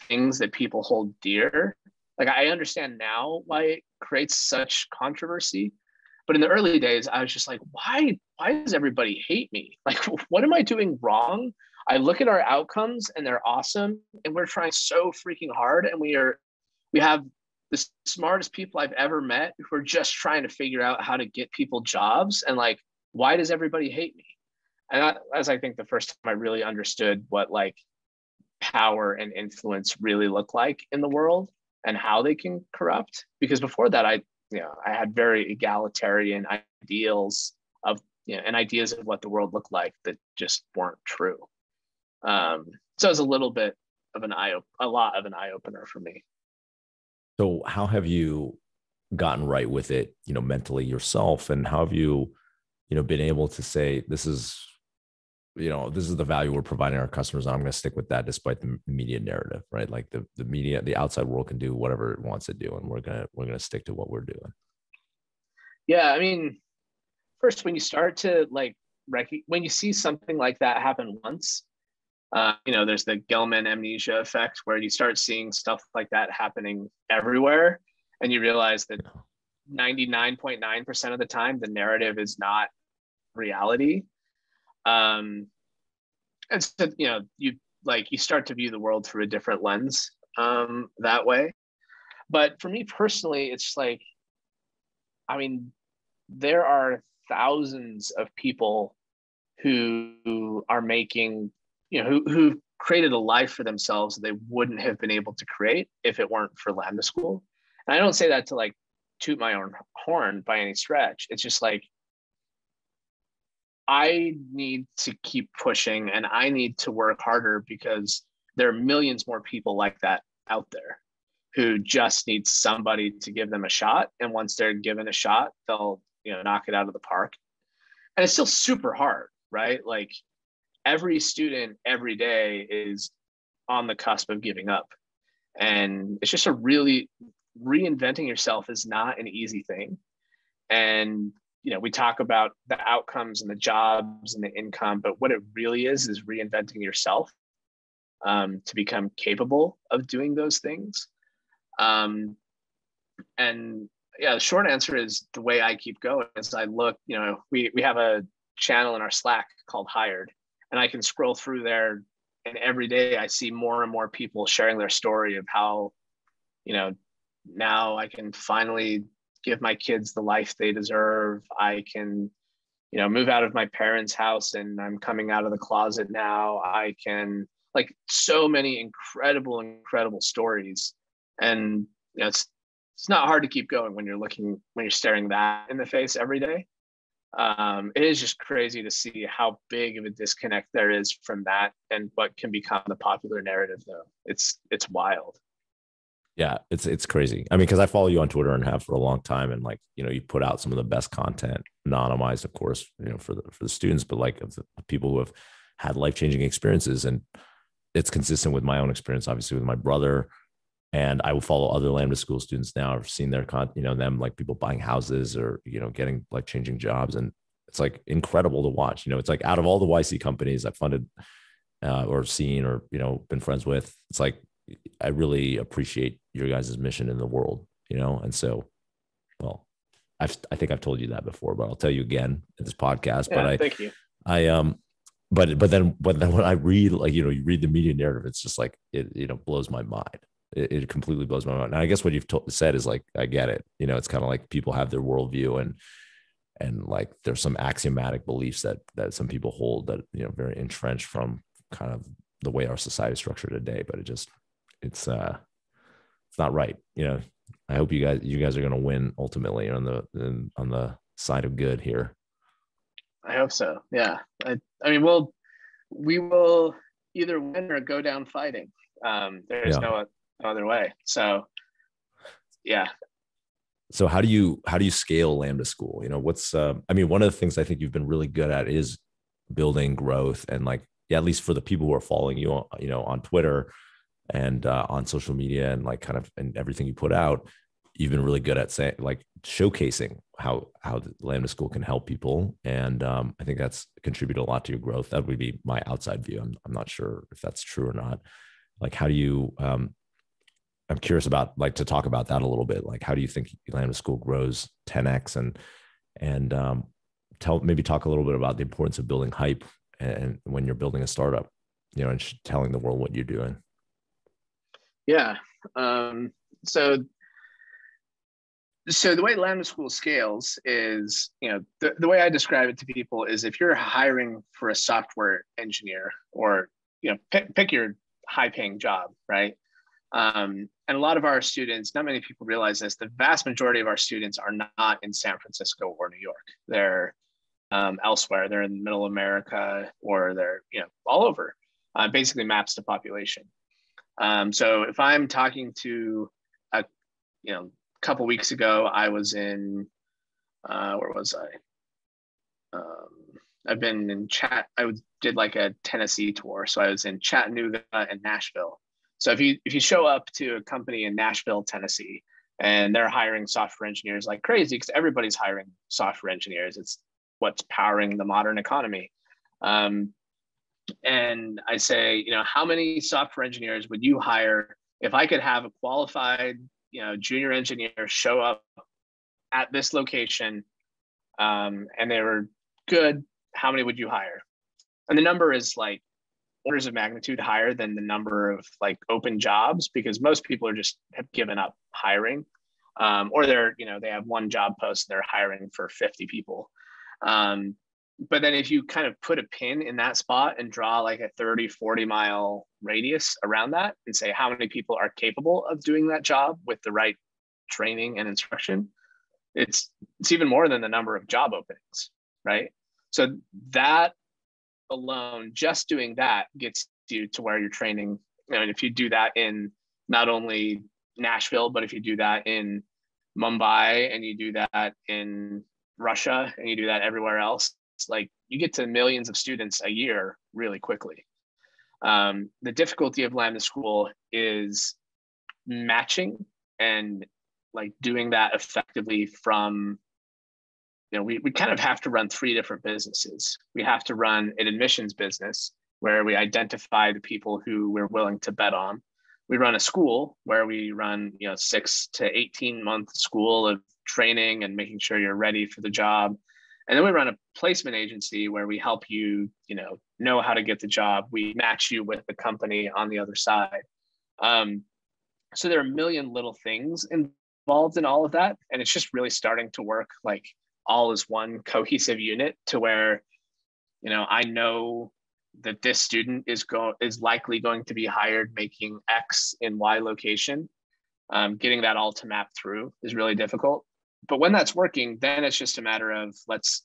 things that people hold dear. Like, I understand now why it creates such controversy, but in the early days, I was just like, why does everybody hate me? Like, what am I doing wrong? I look at our outcomes and they're awesome, and we're trying so freaking hard, and we have the smartest people I've ever met who are just trying to figure out how to get people jobs, and like, why does everybody hate me? And as I think the first time I really understood what like power and influence really look like in the world and how they can corrupt. Because before that, I had very egalitarian ideals of, and ideas of what the world looked like that just weren't true. So it was a lot of an eye opener for me. So how have you gotten right with it, mentally yourself, and how have you, been able to say, this is the value we're providing our customers, and I'm going to stick with that despite the media narrative, right? Like the media, the outside world can do whatever it wants to do, and we're going to stick to what we're doing. Yeah. I mean, first, when you start to like, when you see something like that happen once, there's the Gell-Mann amnesia effect, where you start seeing stuff like that happening everywhere, and you realize that 99.9% of the time, the narrative is not reality. And so, you start to view the world through a different lens that way. But for me personally, it's like, I mean, there are thousands of people who are making, who created a life for themselves that they wouldn't have been able to create if it weren't for Lambda School. And I don't say that to like toot my own horn by any stretch. It's just like, I need to keep pushing, and I need to work harder, because there are millions more people like that out there who just need somebody to give them a shot. And once they're given a shot, they'll, knock it out of the park. And it's still super hard, right? Like, every student every day is on the cusp of giving up. And it's just reinventing yourself is not an easy thing. And we talk about the outcomes and the jobs and the income, but what it really is reinventing yourself to become capable of doing those things. And yeah, the short answer is, the way I keep going is I look, we have a channel in our Slack called Hired, and I can scroll through there, and every day I see more and more people sharing their story of how, now I can finally give my kids the life they deserve. I can, move out of my parents' house, and I'm coming out of the closet now. I can, like, so many incredible stories. And, it's not hard to keep going when you're staring that in the face every day. It is just crazy to see how big of a disconnect there is from that and what can become the popular narrative, though. It's wild. Yeah, it's crazy. I mean, because I follow you on Twitter and have for a long time, and like, you put out some of the best content, anonymized, of course, for the students, but like of the people who have had life-changing experiences. And it's consistent with my own experience, obviously, with my brother. And I will follow other Lambda School students now. I've seen their them, like, people buying houses or, getting life-changing jobs. And it's like incredible to watch. It's like, out of all the YC companies I've funded or seen or, been friends with, it's like, I really appreciate your guys' mission in the world, and so, well, I think I've told you that before, but I'll tell you again in this podcast. Yeah, But thank you. But then when I read, like, you read the media narrative, it's just like, it blows my mind. It completely blows my mind. And I guess what you've said is like, I get it. It's kind of like people have their worldview, and like there's some axiomatic beliefs that some people hold that, very entrenched from kind of the way our society is structured today. But it's not right. I hope you guys are going to win ultimately on the side of good here. I hope so. Yeah. I mean, we will either win or go down fighting. There's no other way. So, yeah. So how do you scale Lambda School? What's I mean, one of the things I think you've been really good at is building growth, and like, at least for the people who are following you, on Twitter and on social media, and like kind of and everything you put out, you've been really good at saying, like, showcasing how the Lambda School can help people. And I think that's contributed a lot to your growth. That would be my outside view. I'm not sure if that's true or not. Like, how do you, I'm curious about, like, to talk about that a little bit. Like, how do you think Lambda School grows 10X, and maybe talk a little bit about the importance of building hype and when you're building a startup, and telling the world what you're doing. Yeah. So the way Lambda School scales is, the way I describe it to people is, if you're hiring for a software engineer, or, pick your high paying job, right? And a lot of our students, not many people realize this, the vast majority of our students are not in San Francisco or New York. They're elsewhere. They're in middle America, or they're, all over, basically maps the population. So if I'm talking to a couple weeks ago, I was in, where was I? I've been in did like a Tennessee tour. So I was in Chattanooga and Nashville. So if you show up to a company in Nashville, Tennessee, and they're hiring software engineers like crazy, because everybody's hiring software engineers, it's what's powering the modern economy. And I say, how many software engineers would you hire if I could have a qualified, junior engineer show up at this location, and they were good? How many would you hire? And the number is like orders of magnitude higher than the number of like open jobs, because most people have given up hiring, or they have one job post and they're hiring for 50 people. But then if you kind of put a pin in that spot and draw like a 30-40 mile radius around that, and say how many people are capable of doing that job with the right training and instruction, it's even more than the number of job openings, right? So that alone, just doing that, gets you to where you're training. And if you do that in not only Nashville, but if you do that in Mumbai, and you do that in Russia, and you do that everywhere else, like, you get to millions of students a year really quickly. The difficulty of Lambda School is matching and like doing that effectively from, we kind of have to run 3 different businesses. We have to run an admissions business where we identify the people who we're willing to bet on. We run a school where we run, 6 to 18 month school of training and making sure you're ready for the job. And then we run a placement agency where we help you, know how to get the job. We match you with the company on the other side. So there are a million little things involved in all of that. And it's just really starting to work like all as one cohesive unit, to where, I know that this student is likely going to be hired making X in Y location. Getting that all to map through is really difficult. But when that's working, then it's just a matter of let's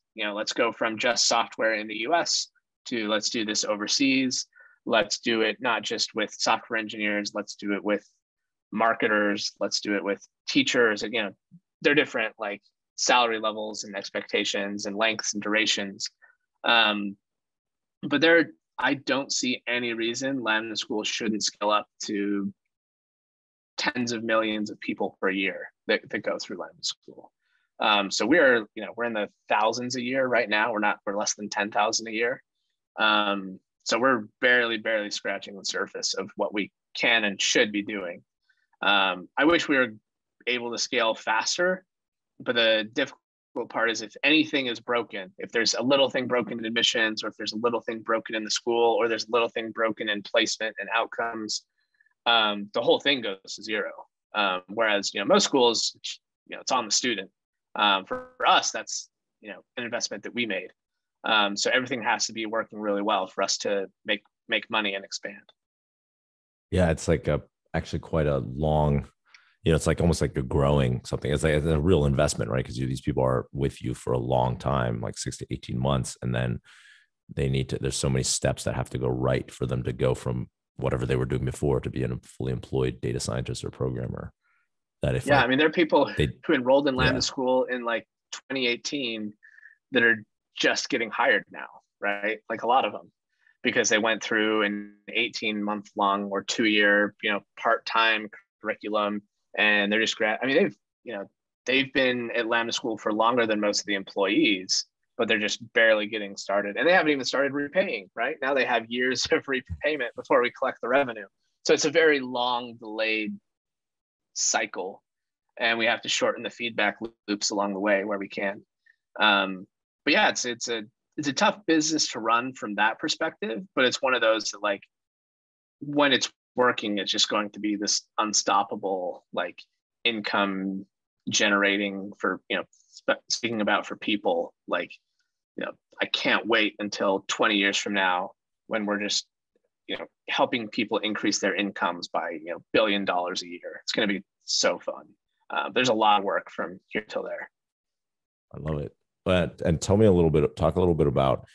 go from just software in the US to let's do this overseas. Let's do it not just with software engineers, let's do it with marketers, let's do it with teachers. And, they're different like salary levels and expectations and lengths and durations. But I don't see any reason Lambda School shouldn't scale up to tens of millions of people per year that go through Lambda School. So we're in the thousands a year right now. We're less than 10,000 a year. So we're barely scratching the surface of what we can and should be doing. I wish we were able to scale faster, but the difficult part is if anything is broken, if there's a little thing broken in admissions, or if there's a little thing broken in the school, or there's a little thing broken in placement and outcomes, the whole thing goes to zero. Whereas, most schools, it's on the student. For us, that's, an investment that we made. So everything has to be working really well for us to make money and expand. Yeah, it's like actually quite a long, it's like almost like you're growing something. It's like a real investment, right? Because these people are with you for a long time, like 6 to 18 months. And then there's so many steps that have to go right for them to go from whatever they were doing before to be a fully employed data scientist or programmer. That if I mean, there are people who enrolled in Lambda School in like 2018 that are just getting hired now, right? Like a lot of them, because they went through an 18-month long or 2-year, part-time curriculum, and they're just they've been at Lambda School for longer than most of the employees, but they're just barely getting started, and they haven't even started repaying. Right now, they have years of repayment before we collect the revenue. So it's a very long, delayed cycle, and we have to shorten the feedback loops along the way where we can. But yeah, it's a tough business to run from that perspective, but it's one of those that, like, when it's working, it's just going to be this unstoppable, like, income generating for, speaking about for people, like, I can't wait until 20 years from now when we're just, helping people increase their incomes by, $1 billion a year. It's going to be so fun. There's a lot of work from here till there. I love it. And talk a little bit about,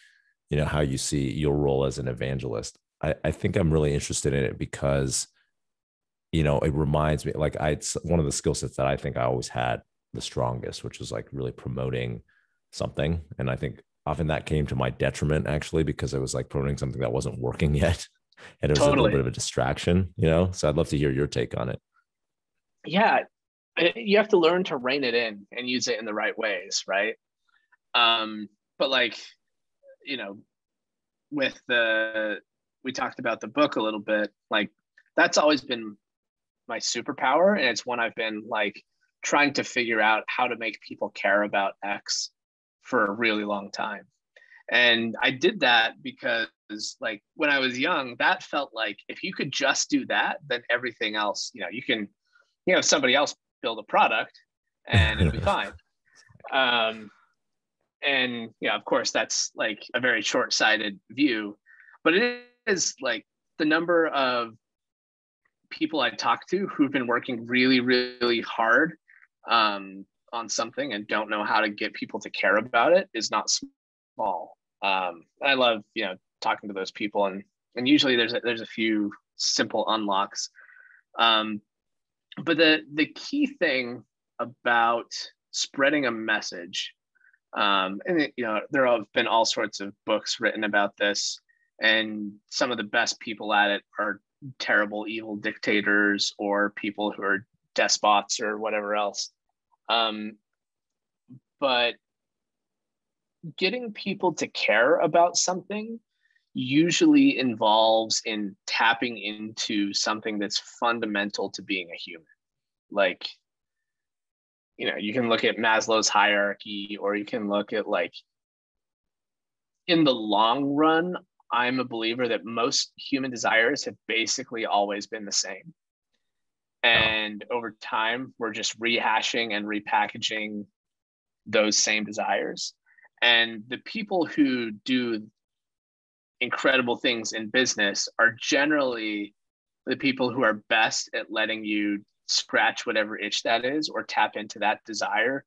how you see your role as an evangelist. I think I'm really interested in it because, it reminds me, like, it's one of the skill sets that I think I always had the strongest, which was like really promoting something. And I think often that came to my detriment, actually, because I was like promoting something that wasn't working yet. And it was a little bit of a distraction, so I'd love to hear your take on it. Yeah. You have to learn to rein it in and use it in the right ways. Right. But like, we talked about the book a little bit, like that's always been my superpower. And it's one I've been like trying to figure out how to make people care about X for a really long time. And I did that because, like, when I was young, that felt like if you could just do that, then everything else, you can, somebody else build a product and it'll be fine. And of course, that's like a very short-sighted view, but it is like the number of people I talk to who've been working really, really hard on something and don't know how to get people to care about it is not small. I love, talking to those people, and usually there's a few simple unlocks. But the key thing about spreading a message, and there have been all sorts of books written about this, and some of the best people at it are terrible, evil dictators or people who are despots or whatever else. But getting people to care about something usually involves in tapping into something that's fundamental to being a human. Like, you can look at Maslow's hierarchy, or you can look at, like, in the long run, I'm a believer that most human desires have basically always been the same. And over time, we're just rehashing and repackaging those same desires. And the people who do incredible things in business are generally the people who are best at letting you scratch whatever itch that is, or tap into that desire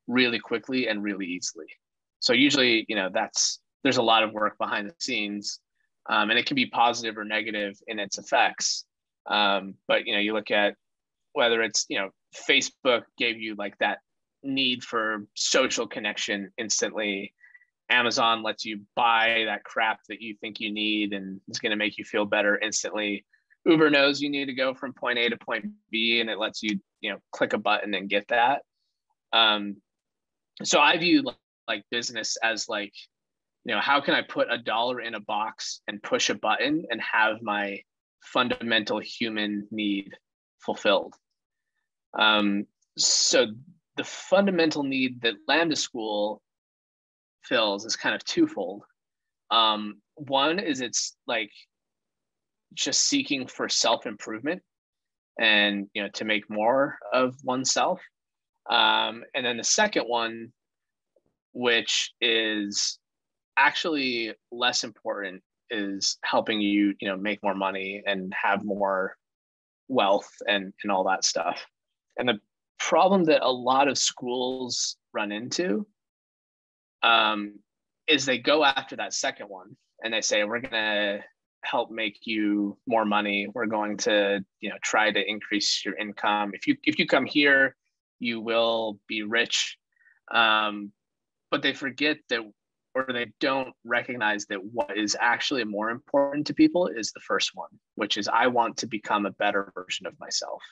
really quickly and really easily. So usually, there's a lot of work behind the scenes, and it can be positive or negative in its effects. But, you look at whether it's, Facebook gave you like that need for social connection instantly. Amazon lets you buy that crap that you think you need and it's going to make you feel better instantly. Uber knows you need to go from point A to point B, and it lets you, click a button and get that. So I view like business as like, how can I put $1 in a box and push a button and have my fundamental human need fulfilled? So the fundamental need that Lambda School fills is kind of twofold. One is it's like just seeking for self-improvement and, you know, to make more of oneself. And then the second one, which is actually less important, is helping you, you know, make more money and have more wealth and all that stuff. And the problem that a lot of schools run into is they go after that second one and they say, we're going to help make you more money. We're going to, you know, try to increase your income. If you come here, you will be rich. But they forget that, or they don't recognize that what is actually more important to people is the first one, which is I want to become a better version of myself.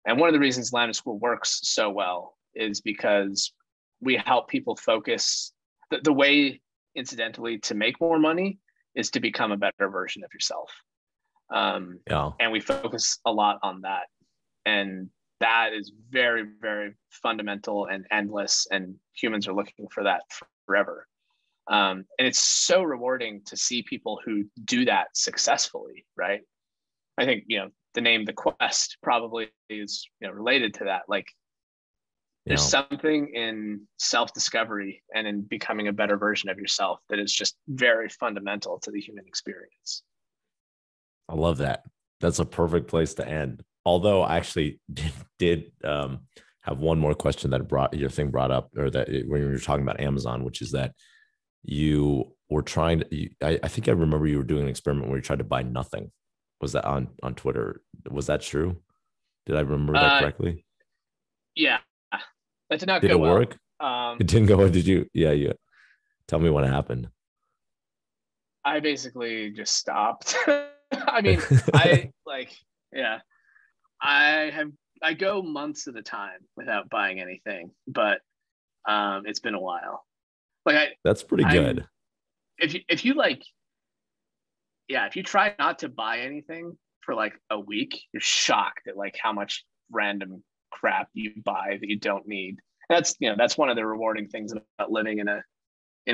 And one of the reasons Lambda School works so well is because we help people focus. The way, incidentally, to make more money is to become a better version of yourself. And we focus a lot on that. And that is very, very fundamental and endless. And humans are looking for that forever. And it's so rewarding to see people who do that successfully, right? I think, you know, the name The Quest probably is, you know, related to that. Like, there's something in self-discovery and in becoming a better version of yourself that is just very fundamental to the human experience. I love that. That's a perfect place to end. Although I actually did have one more question that brought up, or that when you were talking about Amazon, which is that you were trying to, I think I remember you were doing an experiment where you tried to buy nothing. Was that on Twitter? Was that true? Did I remember that correctly? Yeah. That did not go well. Did it work? It didn't go well. Did you? Yeah. Tell me what happened. I basically just stopped. I mean, I go months at a time without buying anything, but it's been a while. That's pretty good. If you try not to buy anything for like a week, you're shocked at like how much random crap you buy that you don't need. That's one of the rewarding things about living in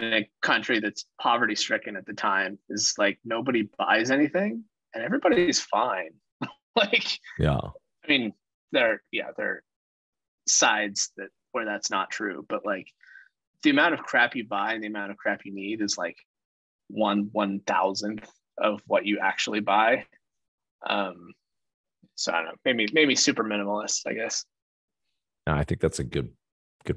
a country that's poverty stricken at the time, is like nobody buys anything and everybody's fine. I mean, there are sides where that's not true, but like the amount of crap you buy and the amount of crap you need is like 1/1000th of what you actually buy. So I don't know, maybe super minimalist, I guess. No, I think that's a good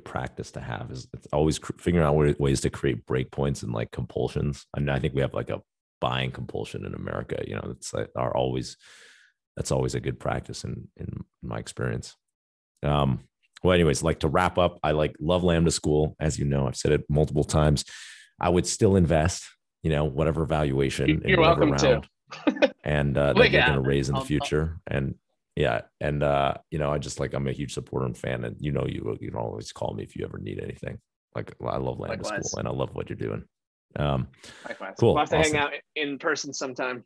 practice to have, is it's always figuring out ways to create breakpoints and like compulsions. And I think we have like a buying compulsion in America, you know, it's like that's always a good practice in my experience. Well, anyways, like to wrap up, I love Lambda School. As you know, I've said it multiple times. I would still invest, you know, whatever valuation you're welcome round, to. and that they're going to raise in the future. And yeah. And, you know, I'm a huge supporter and fan, and, you know, you can always call me if you ever need anything. Like, I love Lambda School and I love what you're doing. Likewise. Cool. We'll have to hang out in person sometime.